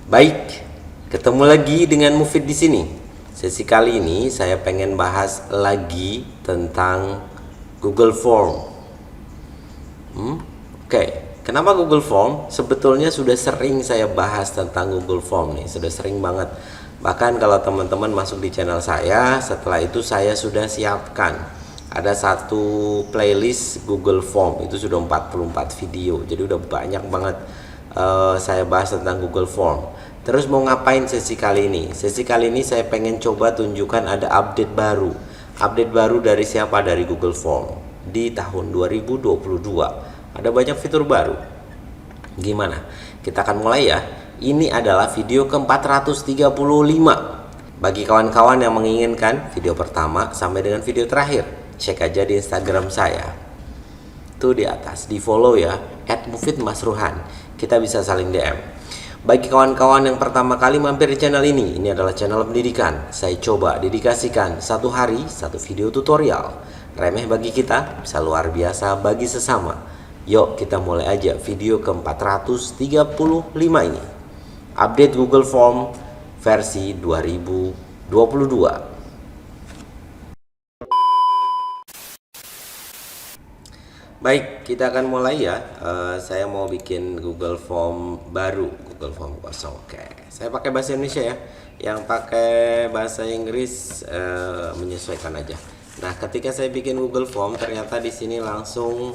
Baik, ketemu lagi dengan Mufid di sini. Sesi kali ini saya pengen bahas lagi tentang Google Form. Oke, kenapa Google Form? Sebetulnya sudah sering saya bahas tentang Google Form nih, sudah sering banget. Bahkan kalau teman-teman masuk di channel saya, setelah itu saya sudah siapkan ada satu playlist Google Form, itu sudah 44 video, jadi udah banyak banget saya bahas tentang Google Form. Terus mau ngapain sesi kali ini? Sesi kali ini saya pengen coba tunjukkan ada update baru. Update baru dari siapa? Dari Google Form. Di tahun 2022 ada banyak fitur baru. Gimana? Kita akan mulai ya. Ini adalah video ke-435. Bagi kawan-kawan yang menginginkan video pertama sampai dengan video terakhir, cek aja di Instagram saya. Tuh di atas, di follow ya, @mufidmasruhan. Kita bisa saling DM. Bagi kawan-kawan yang pertama kali mampir di channel ini adalah channel pendidikan. Saya coba dedikasikan satu hari satu video tutorial. Remeh bagi kita, bisa luar biasa bagi sesama. Yuk kita mulai aja video ke-435 ini. Update Google Form versi 2022. Baik, kita akan mulai ya. Saya mau bikin Google Form baru, Google Form kosong. Oke, saya pakai bahasa Indonesia ya. Yang pakai bahasa Inggris menyesuaikan aja. Nah, ketika saya bikin Google Form, ternyata di sini langsung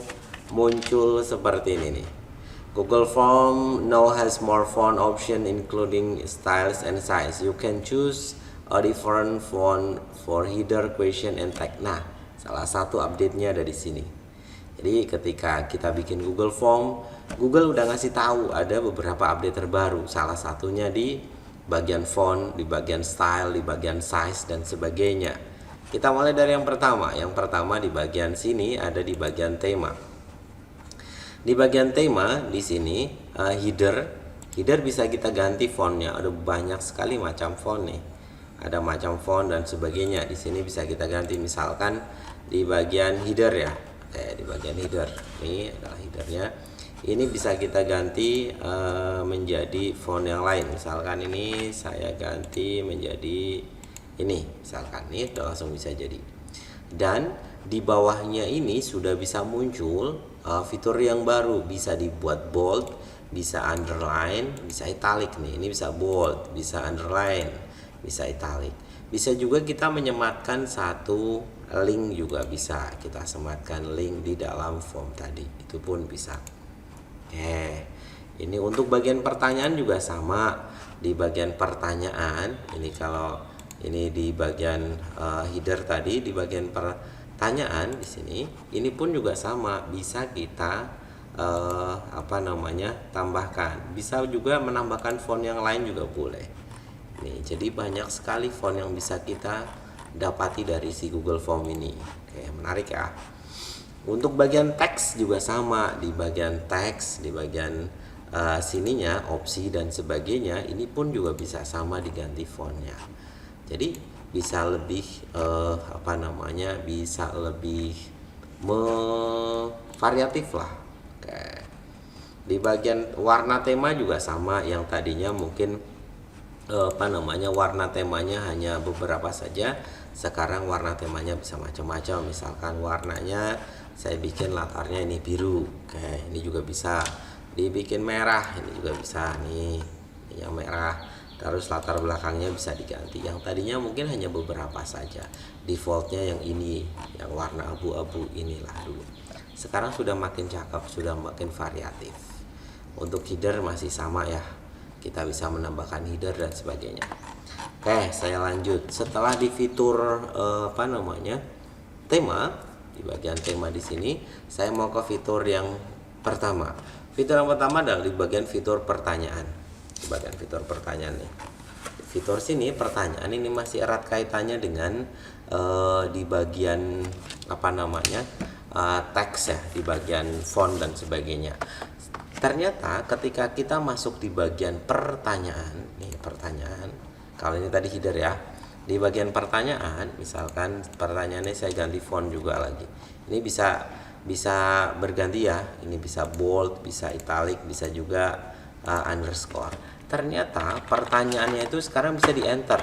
muncul seperti ini nih. Google Form now has more font option including styles and size. You can choose a different font for header, question, and tag. Nah, salah satu update-nya ada di sini. Jadi ketika kita bikin Google Form, Google udah ngasih tahu ada beberapa update terbaru. Salah satunya di bagian font, di bagian style, di bagian size dan sebagainya. Kita mulai dari yang pertama. Yang pertama di bagian sini ada di bagian tema. Di bagian tema di sini header bisa kita ganti fontnya. Ada banyak sekali macam font nih. Ada macam font dan sebagainya. Di sini bisa kita ganti, misalkan di bagian header ya. Di bagian header ini adalah headernya. Ini bisa kita ganti menjadi font yang lain. Misalkan ini saya ganti menjadi ini, misalkan ini langsung bisa jadi. Dan di bawahnya ini sudah bisa muncul fitur yang baru, bisa dibuat bold, bisa underline, bisa italic nih. Ini bisa bold, bisa underline, bisa italic. Bisa juga kita menyematkan satu link, juga bisa kita sematkan link di dalam form tadi, itu pun bisa. Ini untuk bagian pertanyaan juga sama. Di bagian pertanyaan ini, kalau ini di bagian header tadi, di bagian pertanyaan di sini, ini pun juga sama, bisa kita tambahkan. Bisa juga menambahkan font yang lain juga boleh. Nih, jadi banyak sekali font yang bisa kita dapati dari si Google Form ini. Oke, menarik ya. Untuk bagian teks juga sama. Di bagian teks, di bagian sininya opsi dan sebagainya, ini pun juga bisa sama diganti fontnya. Jadi bisa lebih bisa lebih variatif lah. Oke. Di bagian warna tema juga sama. Yang tadinya mungkin warna temanya hanya beberapa saja, sekarang warna temanya bisa macam-macam. Misalkan warnanya saya bikin latarnya ini biru, oke, ini juga bisa dibikin merah, ini juga bisa nih, yang merah. Terus latar belakangnya bisa diganti, yang tadinya mungkin hanya beberapa saja, defaultnya yang ini, yang warna abu-abu inilah dulu. Sekarang sudah makin cakep, sudah makin variatif. Untuk header masih sama ya, kita bisa menambahkan header dan sebagainya. Oke, saya lanjut. Setelah di fitur tema, di bagian tema di sini, saya mau ke fitur yang pertama. Fitur yang pertama adalah di bagian fitur pertanyaan. Di bagian fitur pertanyaan nih. Fitur sini pertanyaan ini masih erat kaitannya dengan di bagian teks ya, di bagian font dan sebagainya. Ternyata ketika kita masuk di bagian pertanyaan, kalau ini tadi header ya, di bagian pertanyaan, misalkan pertanyaannya saya ganti font juga lagi. Ini bisa berganti ya, ini bisa bold, bisa italic, bisa juga underscore. Ternyata pertanyaannya itu sekarang bisa di enter,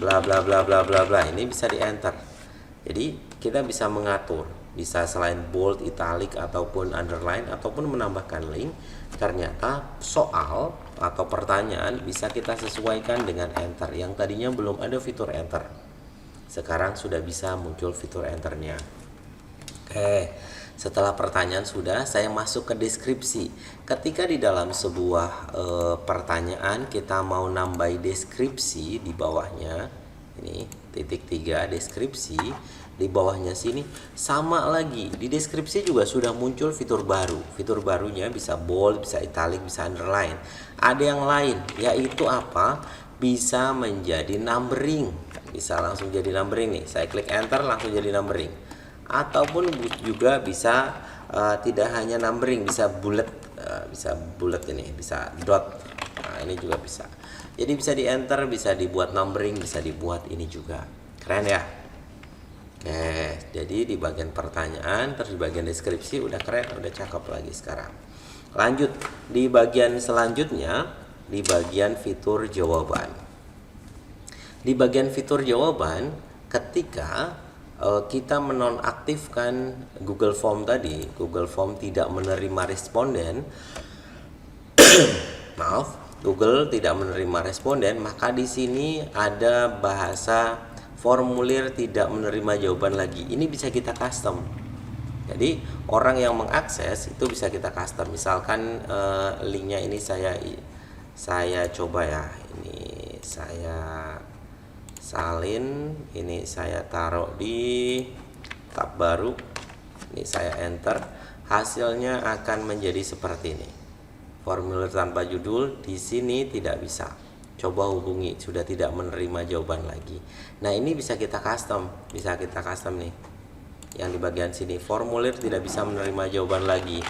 bla bla bla bla bla bla, ini bisa di enter. Jadi kita bisa mengatur, bisa selain bold, italic ataupun underline ataupun menambahkan link. Ternyata soal atau pertanyaan bisa kita sesuaikan dengan enter. Yang tadinya belum ada fitur enter, sekarang sudah bisa muncul fitur enternya. Oke, setelah pertanyaan sudah, saya masuk ke deskripsi. Ketika di dalam sebuah pertanyaan kita mau nambah deskripsi di bawahnya, ini titik 3 deskripsi, di bawahnya sini sama lagi, di deskripsi juga sudah muncul fitur baru. Fitur barunya bisa bold, bisa italic, bisa underline. Ada yang lain, yaitu apa? Bisa menjadi numbering, bisa langsung jadi numbering nih. Saya klik enter langsung jadi numbering. Ataupun juga bisa tidak hanya numbering, bisa bullet, ini, bisa dot. Nah, ini juga bisa. Jadi bisa di enter, bisa dibuat numbering, bisa dibuat ini juga. Keren ya? Oke, jadi di bagian pertanyaan, terus di bagian deskripsi udah keren, udah cakep lagi sekarang. Lanjut di bagian selanjutnya, di bagian fitur jawaban. Di bagian fitur jawaban, ketika kita menonaktifkan Google Form tadi, Google Form tidak menerima responden, maaf, Google tidak menerima responden, maka di sini ada bahasa formulir tidak menerima jawaban lagi. Ini bisa kita custom. Jadi orang yang mengakses itu bisa kita custom. Misalkan linknya ini saya coba ya. Ini saya salin, ini saya taruh di tab baru. Ini saya enter. Hasilnya akan menjadi seperti ini. Formulir tanpa judul di sini tidak bisa. Coba hubungi, sudah tidak menerima jawaban lagi. Nah, ini bisa kita custom, nih. Yang di bagian sini, formulir tidak bisa menerima jawaban lagi.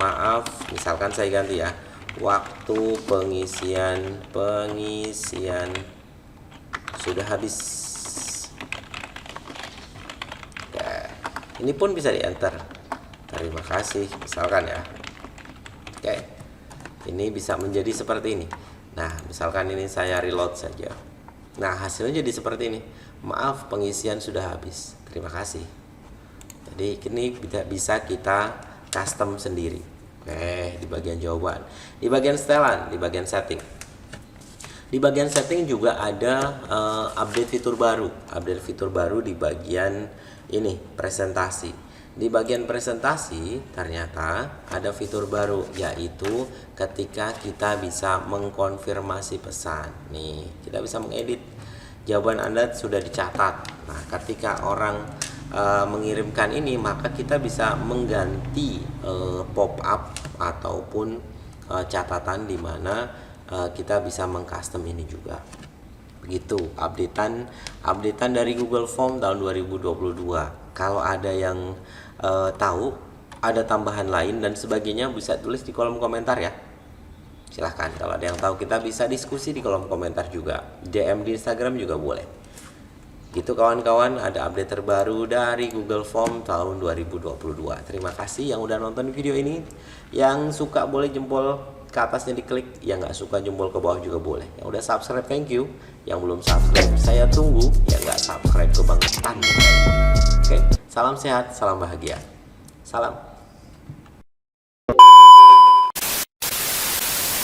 Maaf, misalkan saya ganti ya. Waktu pengisian sudah habis. Oke, ini pun bisa di enter. Terima kasih, misalkan ya. Oke, ini bisa menjadi seperti ini. Nah, misalkan ini saya reload saja. Nah, hasilnya jadi seperti ini. Maaf, pengisian sudah habis. Terima kasih. Jadi ini bisa kita custom sendiri. Oke, di bagian jawaban. Di bagian setelan, di bagian setting. Di bagian setting juga ada update fitur baru. Update fitur baru di bagian ini, presentasi. Di bagian presentasi ternyata ada fitur baru, yaitu ketika kita bisa mengkonfirmasi pesan. Nih, kita bisa mengedit. Jawaban Anda sudah dicatat. Nah, ketika orang mengirimkan ini, maka kita bisa mengganti pop up ataupun catatan di mana kita bisa mengcustom ini juga. Begitu updatean dari Google Form tahun 2022. Kalau ada yang tahu, ada tambahan lain dan sebagainya, bisa tulis di kolom komentar ya. Silahkan, kalau ada yang tahu kita bisa diskusi di kolom komentar juga. DM di Instagram juga boleh. Gitu kawan-kawan, ada update terbaru dari Google Form tahun 2022. Terima kasih yang udah nonton video ini. Yang suka boleh jempol ke atasnya diklik, yang nggak suka jempol ke bawah juga boleh. Yang udah subscribe thank you, yang belum subscribe saya tunggu, yang nggak subscribe kebangetan. Oke, salam sehat, salam bahagia, salam.